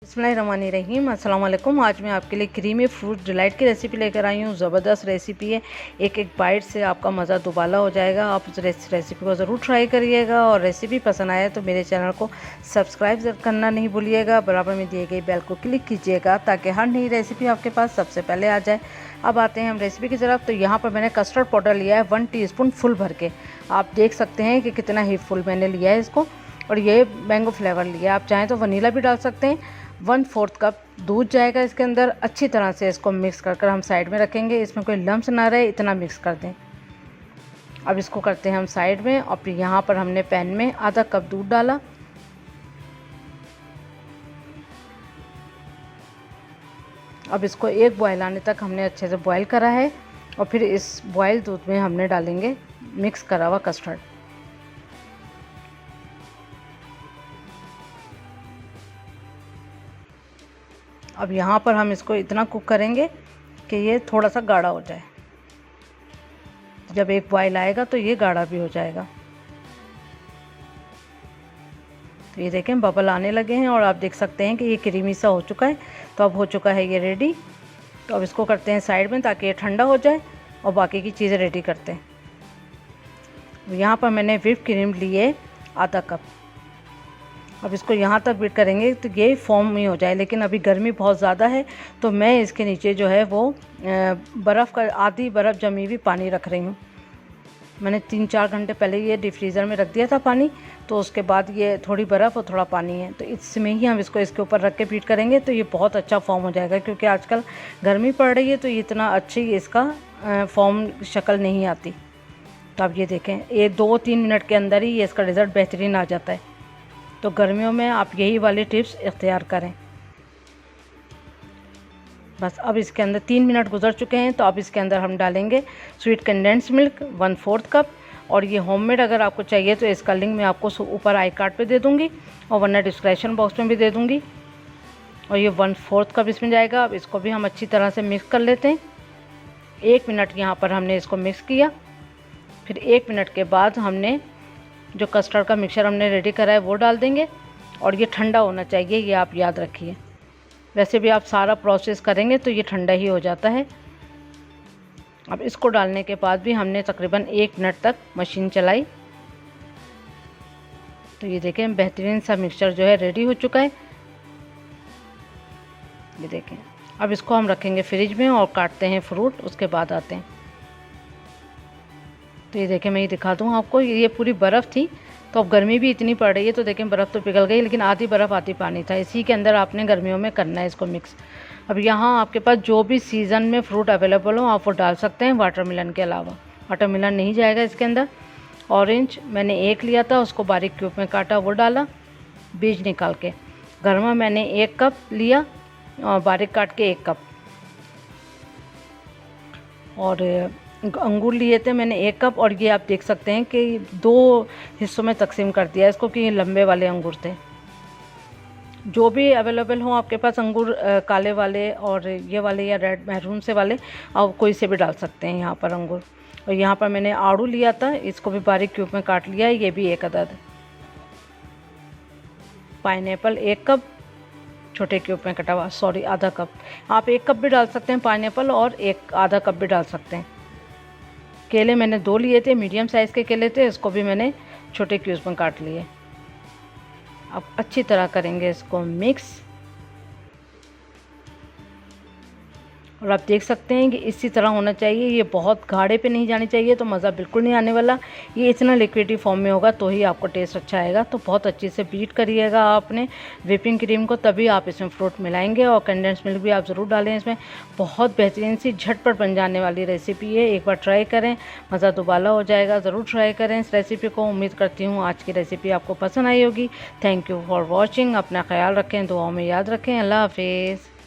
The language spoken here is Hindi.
बिस्मिल्लाहिर्रहमानिर्रहीम। अस्सलाम वालेकुम। आज मैं आपके लिए क्रीमी फ्रूट डिलाइट की रेसिपी लेकर आई हूँ। ज़बरदस्त रेसिपी है, एक एक बाइट से आपका मज़ा दुबाला हो जाएगा। आप इस रेसिपी को ज़रूर ट्राई करिएगा और रेसिपी पसंद आए तो मेरे चैनल को सब्सक्राइब करना नहीं भूलिएगा। बराबर में दिए गए बेल को क्लिक कीजिएगा ताकि हर नई रेसिपी आपके पास सबसे पहले आ जाए। अब आते हैं हम रेसिपी की तरफ। तो यहाँ पर मैंने कस्टर्ड पाउडर लिया है 1 टीस्पून फुल भर के। आप देख सकते हैं कि कितना ही फुल मैंने लिया है इसको। और ये मैंगो फ्लेवर लिया है, आप चाहें तो वनीला भी डाल सकते हैं। 1/4 कप दूध जाएगा इसके अंदर। अच्छी तरह से इसको मिक्स कर हम साइड में रखेंगे, इसमें कोई लम्स ना रहे इतना मिक्स कर दें। अब इसको करते हैं हम साइड में। और फिर यहाँ पर हमने पैन में आधा कप दूध डाला। अब इसको एक बॉयल आने तक हमने अच्छे से बॉयल करा है और फिर इस बॉयल दूध में हमने डालेंगे मिक्स करा हुआ कस्टर्ड। अब यहाँ पर हम इसको इतना कुक करेंगे कि ये थोड़ा सा गाढ़ा हो जाए। जब एक बॉयल आएगा तो ये गाढ़ा भी हो जाएगा। तो ये देखें बबल आने लगे हैं और आप देख सकते हैं कि ये क्रीमी सा हो चुका है। तो अब हो चुका है ये रेडी। तो अब इसको करते हैं साइड में ताकि ये ठंडा हो जाए और बाकी की चीज़ें रेडी करते हैं। यहाँ पर मैंने व्हिप क्रीम ली है आधा कप। अब इसको यहाँ तक बीट करेंगे तो ये फॉर्म में हो जाए। लेकिन अभी गर्मी बहुत ज़्यादा है तो मैं इसके नीचे जो है वो बर्फ़ का आधी बर्फ़ जमी हुई पानी रख रही हूँ। मैंने 3-4 घंटे पहले ये डीप फ्रीज़र में रख दिया था पानी। तो उसके बाद ये थोड़ी बर्फ़ और थोड़ा पानी है तो इसमें ही हम इसको इसके ऊपर रख के बीट करेंगे तो ये बहुत अच्छा फॉर्म हो जाएगा। क्योंकि आजकल गर्मी पड़ रही है तो इतना अच्छी इसका फॉर्म शक्ल नहीं आती। तो आप ये देखें ये 2-3 मिनट के अंदर ही ये इसका रिज़ल्ट बेहतरीन आ जाता है। तो गर्मियों में आप यही वाली टिप्स इख्तियार करें। बस अब इसके अंदर 3 मिनट गुजर चुके हैं तो अब इसके अंदर हम डालेंगे स्वीट कंडेंस मिल्क 1/4 कप। और ये होममेड अगर आपको चाहिए तो इसका लिंक मैं आपको ऊपर आई कार्ड पे दे दूँगी और वरना डिस्क्रिप्शन बॉक्स में भी दे दूँगी। और ये 1/4 कप इसमें जाएगा। अब इसको भी हम अच्छी तरह से मिक्स कर लेते हैं। 1 मिनट यहाँ पर हमने इसको मिक्स किया। फिर 1 मिनट के बाद हमने जो कस्टर्ड का मिक्सचर हमने रेडी करा है वो डाल देंगे। और ये ठंडा होना चाहिए, ये आप याद रखिए। वैसे भी आप सारा प्रोसेस करेंगे तो ये ठंडा ही हो जाता है। अब इसको डालने के बाद भी हमने तकरीबन 1 मिनट तक मशीन चलाई। तो ये देखें बेहतरीन सा मिक्सचर जो है रेडी हो चुका है। ये देखें अब इसको हम रखेंगे फ्रिज में और काटते हैं फ्रूट, उसके बाद आते हैं। तो ये देखें मैं ये दिखा दूँ आपको, ये पूरी बर्फ़ थी। तो अब गर्मी भी इतनी पड़ रही है तो देखें बर्फ़ तो पिघल गई लेकिन आधी बर्फ़ आधी पानी था। इसी के अंदर आपने गर्मियों में करना है इसको मिक्स। अब यहाँ आपके पास जो भी सीज़न में फ्रूट अवेलेबल हो आप वो डाल सकते हैं वाटरमेलन के अलावा। वाटरमेलन नहीं जाएगा इसके अंदर। ऑरेंज मैंने 1 लिया था, उसको बारीक क्यूब में काटा, वो डाला बीज निकाल के। गरमा मैंने 1 कप लिया और बारीक काट के 1 कप। और अंगूर लिए थे मैंने 1 कप। और ये आप देख सकते हैं कि 2 हिस्सों में तकसीम कर दिया इसको कि ये लंबे वाले अंगूर थे। जो भी अवेलेबल हो आपके पास अंगूर, काले वाले और ये वाले या रेड मैरून से वाले, आप कोई से भी डाल सकते हैं यहाँ पर अंगूर। और यहाँ पर मैंने आड़ू लिया था, इसको भी बारीक क्यूब में काट लिया है, ये भी 1 अदद। पाइनएप्पल 1 कप छोटे क्यूब में कटा हुआ, सॉरी आधा कप। आप 1 कप भी डाल सकते हैं पाइनएप्पल और आधा कप भी डाल सकते हैं। केले मैंने 2 लिए थे, मीडियम साइज़ के केले थे, इसको भी मैंने छोटे क्यूब्स में काट लिए। अब अच्छी तरह करेंगे इसको मिक्स। और आप देख सकते हैं कि इसी तरह होना चाहिए, ये बहुत गाढ़े पे नहीं जानी चाहिए तो मज़ा बिल्कुल नहीं आने वाला। ये इतना लिक्विडी फॉर्म में होगा तो ही आपको टेस्ट अच्छा आएगा। तो बहुत अच्छे से बीट करिएगा आपने व्हिपिंग क्रीम को, तभी आप इसमें फ्रूट मिलाएंगे। और कंडेंस मिल्क भी आप ज़रूर डालें इसमें। बहुत बेहतरीन सी झटपट बन जाने वाली रेसिपी है, एक बार ट्राई करें, मज़ा दुबाला हो जाएगा। ज़रूर ट्राई करें इस रेसिपी को। उम्मीद करती हूँ आज की रेसिपी आपको पसंद आई होगी। Thank you for watching. अपना ख्याल रखें, दुआओं में याद रखें। अल्लाह हाफिज़।